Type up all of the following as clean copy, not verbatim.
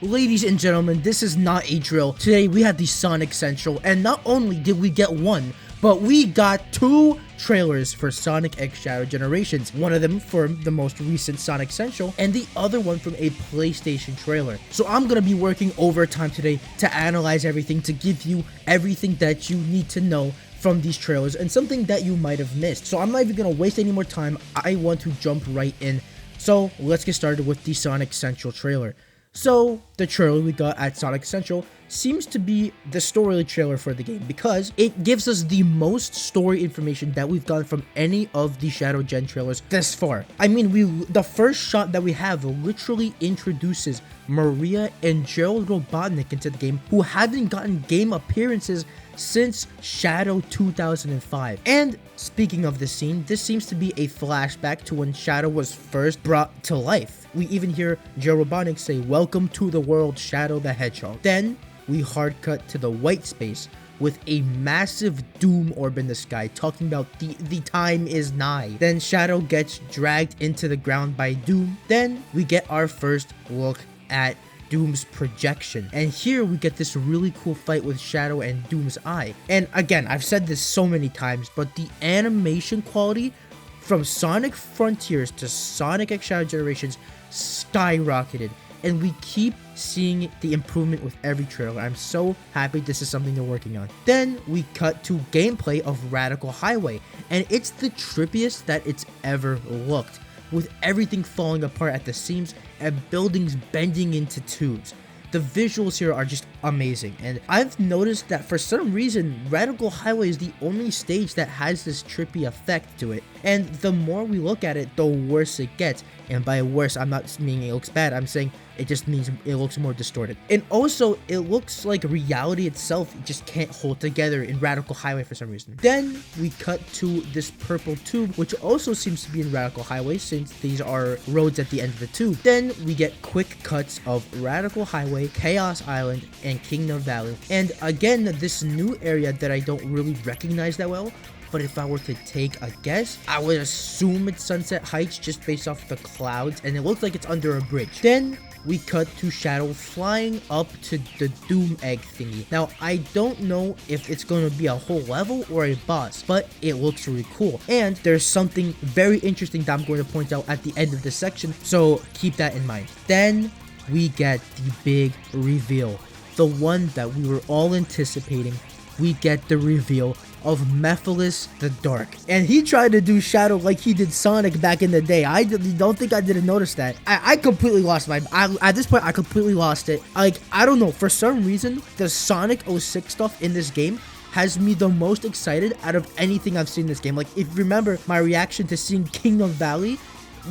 Ladies and gentlemen, this is not a drill. Today we have the Sonic Central, and not only did we get one, but we got two trailers for Sonic X Shadow Generations. One of them for the most recent Sonic Central, and the other one from a PlayStation trailer. So I'm gonna be working overtime today to analyze everything, to give you everything that you need to know from these trailers, and something that you might have missed. So I'm not even gonna waste any more time. I want to jump right in. So let's get started with the Sonic Central trailer. So, the trailer we got at Sonic Central seems to be the story trailer for the game because it gives us the most story information that we've gotten from any of the Shadow Gen trailers thus far. I mean, the first shot that we have literally introduces Maria and Gerald Robotnik into the game, who haven't gotten game appearances since Shadow 2005. And speaking of this scene, this seems to be a flashback to when Shadow was first brought to life. We even hear Gerald Robotnik say, "Welcome to the world, Shadow the Hedgehog." Then we hard cut to the white space with a massive Doom orb in the sky, talking about the time is nigh. Then Shadow gets dragged into the ground by Doom. Then we get our first look at Doom's projection, and here we get this really cool fight with Shadow and Doom's eye. And again, I've said this so many times, but the animation quality from Sonic Frontiers to Sonic X Shadow Generations skyrocketed, and we keep seeing the improvement with every trailer. I'm so happy this is something they're working on. Then we cut to gameplay of Radical Highway, and it's the trippiest that it's ever looked, with everything falling apart at the seams and buildings bending into tubes. The visuals here are just amazing, and I've noticed that for some reason, Radical Highway is the only stage that has this trippy effect to it. And the more we look at it, the worse it gets. And by worse, I'm not meaning it looks bad, I'm saying it just means it looks more distorted. And also, it looks like reality itself just can't hold together in Radical Highway for some reason. Then we cut to this purple tube, which also seems to be in Radical Highway since these are roads at the end of the tube. Then we get quick cuts of Radical Highway, Chaos Island, and Kingdom Valley. And again, this new area that I don't really recognize that well, but if I were to take a guess, I would assume it's Sunset Heights just based off the clouds, and it looks like it's under a bridge. Then we cut to Shadow flying up to the Doom Egg thingy. Now, I don't know if it's going to be a whole level or a boss, but it looks really cool. And there's something very interesting that I'm going to point out at the end of this section, so keep that in mind. Then we get the big reveal, the one that we were all anticipating. We get the reveal of Mephiles the Dark, and he tried to do Shadow like he did Sonic back in the day. I don't think I didn't notice that. I completely lost at this point I completely lost it. Like, I don't know, for some reason the Sonic 06 stuff in this game has me the most excited out of anything I've seen in this game. Like, if you remember my reaction to seeing Kingdom Valley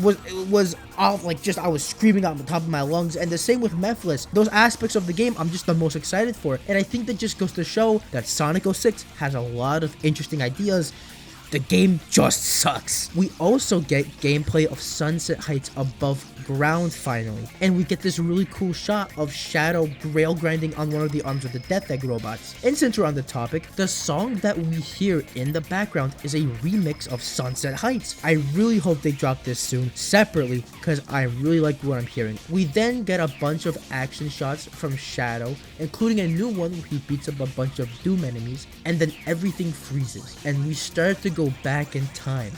was off, like, just I was screaming out on the top of my lungs. And the same with Mephiles. Those aspects of the game I'm just the most excited for, and I think that just goes to show that Sonic 06 has a lot of interesting ideas. The game just sucks. We also get gameplay of Sunset Heights above ground finally, and we get this really cool shot of Shadow rail grinding on one of the arms of the Death Egg robots. And since we're on the topic, the song that we hear in the background is a remix of Sunset Heights. I really hope they drop this soon separately, because I really like what I'm hearing. We then get a bunch of action shots from Shadow, including a new one where he beats up a bunch of Doom enemies, and then everything freezes, and we start to go back in time,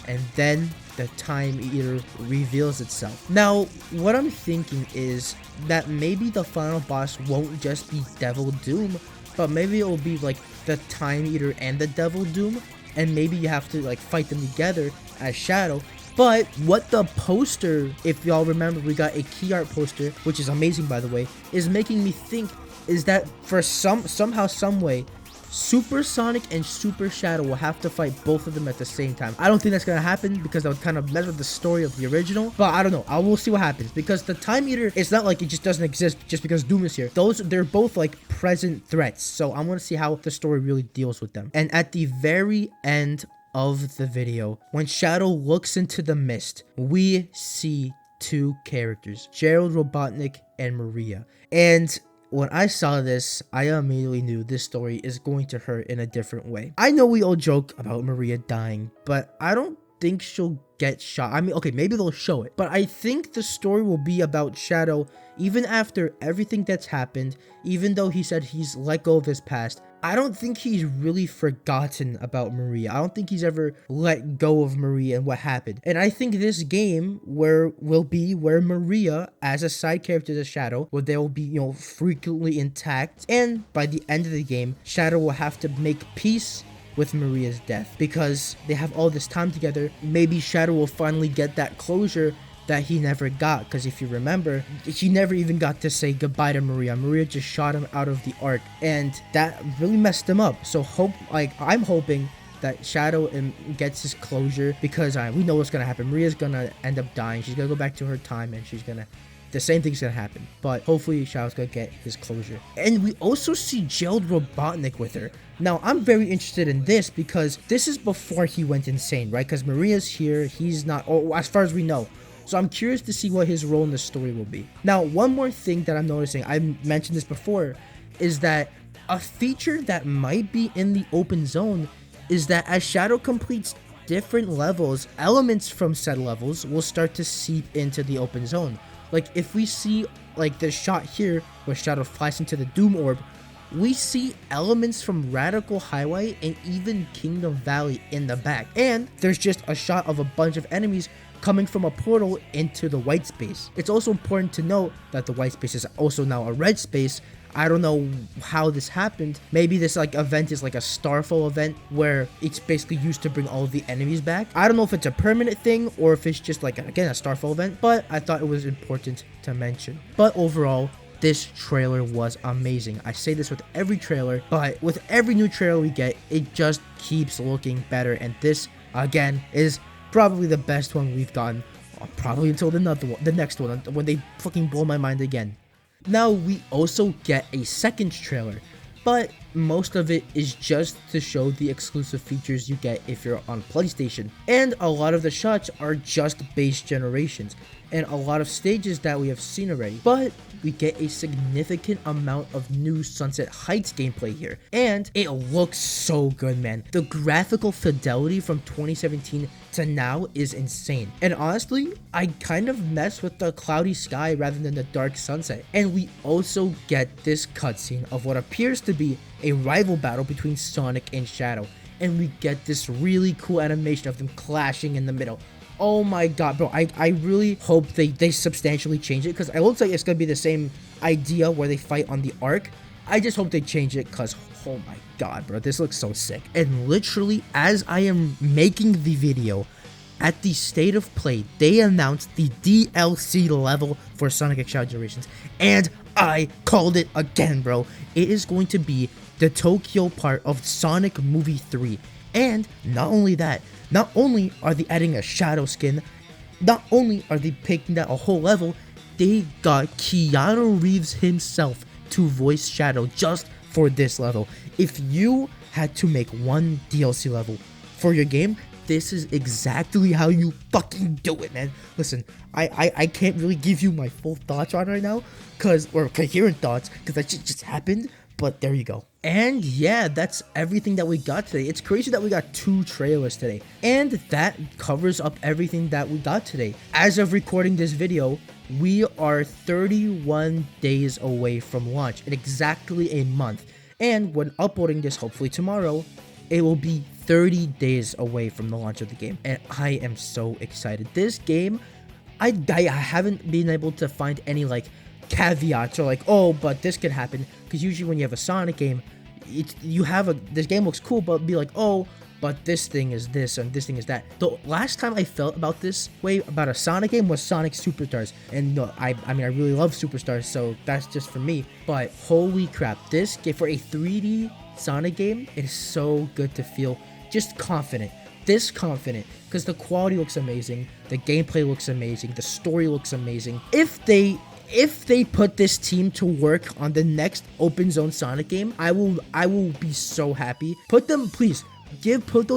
and then the Time Eater reveals itself. Now, what I'm thinking is that maybe the final boss won't just be Devil Doom, but maybe it will be like the Time Eater and the Devil Doom, and maybe you have to like fight them together as Shadow. But what the poster, if y'all remember, we got a key art poster, which is amazing by the way, is making me think is that for somehow, some way, Super Sonic and Super Shadow will have to fight both of them at the same time. I don't think that's gonna happen because that would kind of mess with the story of the original, but I don't know. I will see what happens, because the Time Eater, it's not like it just doesn't exist just because Doom is here. They're both like present threats, so I want to see how the story really deals with them. And at the very end of the video, when Shadow looks into the mist, we see two characters, Gerald Robotnik and Maria. And when I saw this, I immediately knew this story is going to hurt in a different way. I know we all joke about Maria dying, but I don't think she'll get shot. I mean, okay, maybe they'll show it, but I think the story will be about Shadow even after everything that's happened. Even though he said he's let go of his past, I don't think he's really forgotten about Maria. I don't think he's ever let go of Maria and what happened. And I think this game will be where Maria, as a side character to Shadow, where they will be, frequently intact. And by the end of the game, Shadow will have to make peace with Maria's death because they have all this time together. Maybe Shadow will finally get that closure that he never got, because if you remember, he never even got to say goodbye to Maria. Maria just shot him out of the arc, and that really messed him up. So I'm hoping that Shadow gets his closure, because we know what's gonna happen. Maria's gonna end up dying. She's gonna go back to her time, and the same thing's gonna happen. But hopefully Shadow's gonna get his closure. And we also see Gerald Robotnik with her. Now, I'm very interested in this because this is before he went insane, right? Because Maria's here, he's not, as far as we know. So I'm curious to see what his role in the story will be. Now, one more thing that I'm noticing, I mentioned this before, is that a feature that might be in the open zone is that as Shadow completes different levels, elements from said levels will start to seep into the open zone. Like, if we see, like, this shot here where Shadow flies into the Doom Orb, we see elements from Radical Highway and even Kingdom Valley in the back. And there's just a shot of a bunch of enemies coming from a portal into the white space. It's also important to note that the white space is also now a red space. I don't know how this happened. Maybe this event is like a Starfall event where it's basically used to bring all of the enemies back. I don't know if it's a permanent thing or if it's just again, a Starfall event, but I thought it was important to mention. But overall, this trailer was amazing. I say this with every trailer, but with every new trailer we get, it just keeps looking better. And this, again, is probably the best one we've gotten, probably until the next one, when they fucking blow my mind again. Now, we also get a second trailer, but most of it is just to show the exclusive features you get if you're on PlayStation. And a lot of the shots are just base generations, and a lot of stages that we have seen already. But we get a significant amount of new Sunset Heights gameplay here, and it looks so good, man. The graphical fidelity from 2017 to now is insane. And honestly, I kind of mess with the cloudy sky rather than the dark sunset. And we also get this cutscene of what appears to be a rival battle between Sonic and Shadow, and we get this really cool animation of them clashing in the middle. Oh my god, bro, I really hope they substantially change it, because it looks like it's gonna be the same idea where they fight on the arc. I just hope they change it, because oh my god, bro, this looks so sick. And literally, as I am making the video, at the State of Play, they announced the DLC level for Sonic X Shadow Generations, and I called it again, bro. It is going to be the Tokyo part of Sonic Movie 3, and not only that, not only are they adding a Shadow skin, not only are they picking out a whole level, they got Keanu Reeves himself to voice Shadow just for this level. If you had to make one DLC level for your game, this is exactly how you fucking do it, man. Listen, I can't really give you my full thoughts on it right now, or coherent thoughts, because that shit just happened, but there you go. And yeah, that's everything that we got today. It's crazy that we got 2 trailers today, and that covers up everything that we got today. As of recording this video, we are 31 days away from launch, in exactly a month. And when uploading this, hopefully tomorrow, it will be 30 days away from the launch of the game, and I am so excited. This game, I haven't been able to find any caveats or oh, but this could happen, because usually when you have a Sonic game, this game looks cool, but be oh, but this thing is this and this thing is that. The last time I felt about this way about a Sonic game was Sonic Superstars, and no, I mean I really love Superstars, so that's just for me. But holy crap, this game for a 3D Sonic game, it is so good to feel just confident. This confident, because the quality looks amazing, the gameplay looks amazing, the story looks amazing. If they put this team to work on the next open zone Sonic game, I will be so happy. Put them, please, put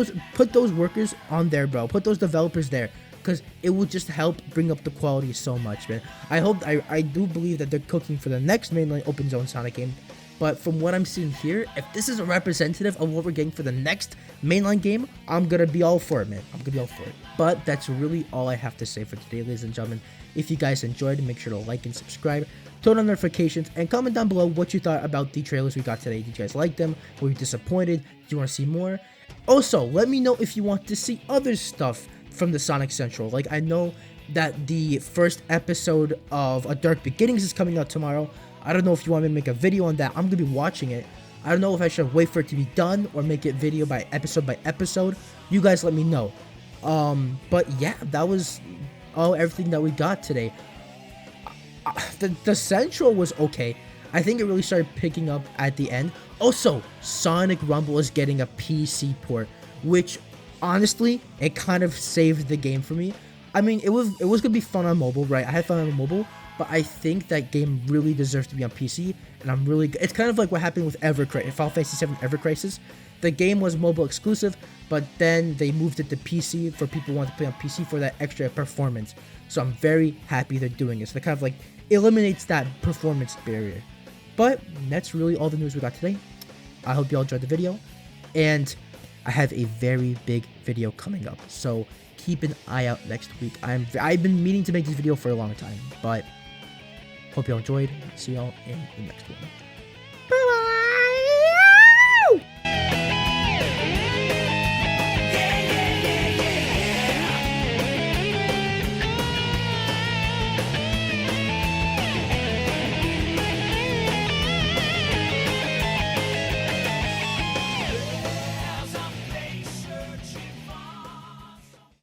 those workers on there, bro. Put those developers there, because it will just help bring up the quality so much, man. I do believe that they're cooking for the next mainline open zone Sonic game, But from what I'm seeing here, if this is a representative of what we're getting for the next mainline game, I'm gonna be all for it, man. I'm gonna be all for it. But that's really all I have to say for today, ladies and gentlemen. If you guys enjoyed, make sure to like and subscribe, turn on notifications, and comment down below what you thought about the trailers we got today. Did you guys like them? Were you disappointed? Do you want to see more? Also, let me know if you want to see other stuff from the Sonic Central. Like, I know that the first episode of A Dark Beginnings is coming out tomorrow. I don't know if you want me to make a video on that. I'm going to be watching it. I don't know if I should wait for it to be done or make it video by episode. You guys let me know. But yeah, that was everything that we got today. The Central was okay. I think it really started picking up at the end. Also, Sonic Rumble is getting a PC port, which honestly, it kind of saved the game for me. I mean, it was gonna be fun on mobile, right? I had fun on mobile, but I think that game really deserves to be on PC, and it's kind of like what happened with Final Fantasy VII Ever Crisis. The game was mobile exclusive, but then they moved it to PC for people who want to play on PC for that extra performance. So I'm very happy they're doing it. So they kind of like eliminates that performance barrier. But that's really all the news we got today. I hope you all enjoyed the video, and I have a very big video coming up, so keep an eye out next week. I've been meaning to make this video for a long time, but hope you all enjoyed. See y'all in the next one.